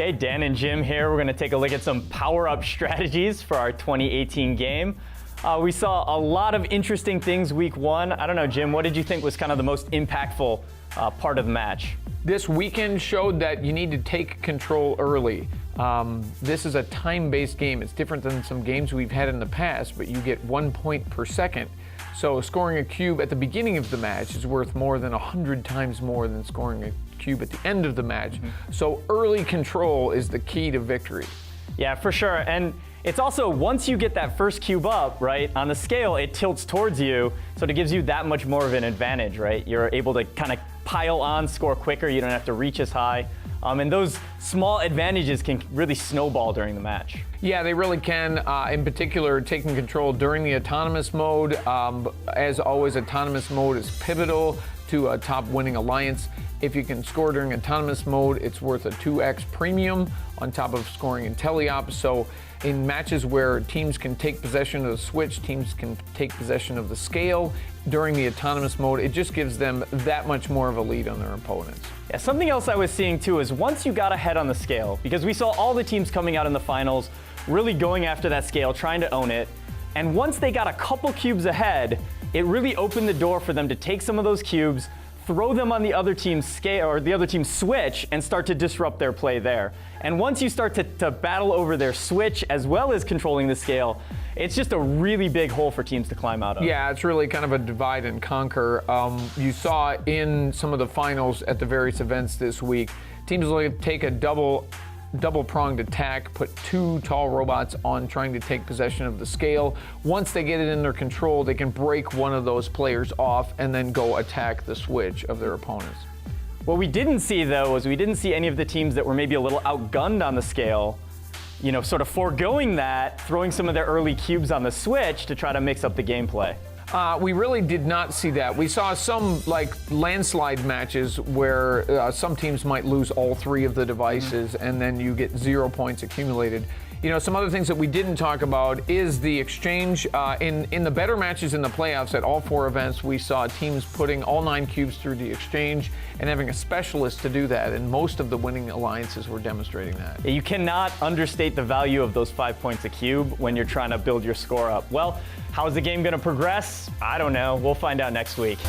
Okay, Dan and Jim here. We're going to take a look at some power-up strategies for our 2018 game. We saw a lot of interesting things week one. I don't know, Jim, what did you think was kind of the most impactful part of the match? This weekend showed that you need to take control early. This is a time-based game. It's different than some games we've had in the past, but you get 1 point per second. So scoring a cube at the beginning of the match is worth more than 100 times more than scoring a cube at the end of the match. So early control is the key to victory. Yeah, for sure. And it's also, once you get that first cube up, right, on the scale, it tilts towards you, so it gives you that much more of an advantage, right? You're able to kind of pile on, score quicker, you don't have to reach as high. And those small advantages can really snowball during the match. Yeah, they really can. In particular, taking control during the autonomous mode. As always, autonomous mode is pivotal to a top winning alliance. If you can score during autonomous mode, it's worth a 2x premium on top of scoring in teleop. So in matches where teams can take possession of the switch, teams can take possession of the scale during the autonomous mode, it just gives them that much more of a lead on their opponents. Yeah, something else I was seeing too is once you got ahead on the scale, because we saw all the teams coming out in the finals really going after that scale, trying to own it, and once they got a couple cubes ahead, it really opened the door for them to take some of those cubes, throw them on the other team's scale or the other team's switch and start to disrupt their play there. And once you start to battle over their switch as well as controlling the scale, it's just a really big hole for teams to climb out of. Yeah, it's really kind of a divide and conquer. You saw in some of the finals at the various events this week, teams will take a double-pronged attack, put two tall robots on trying to take possession of the scale. Once they get it in their control, they can break one of those players off and then go attack the switch of their opponents. What we didn't see, though, was we didn't see any of the teams that were maybe a little outgunned on the scale, you know, sort of foregoing that, throwing some of their early cubes on the switch to try to mix up the gameplay. We really did not see that. We saw some like landslide matches where some teams might lose all three of the devices and then you get 0 points accumulated. You know, some other things that we didn't talk about is the exchange. In the better matches in the playoffs at all four events, we saw teams putting all 9 cubes through the exchange and having a specialist to do that, and most of the winning alliances were demonstrating that. You cannot understate the value of those 5 points a cube when you're trying to build your score up. Well, how is the game going to progress? I don't know. We'll find out next week.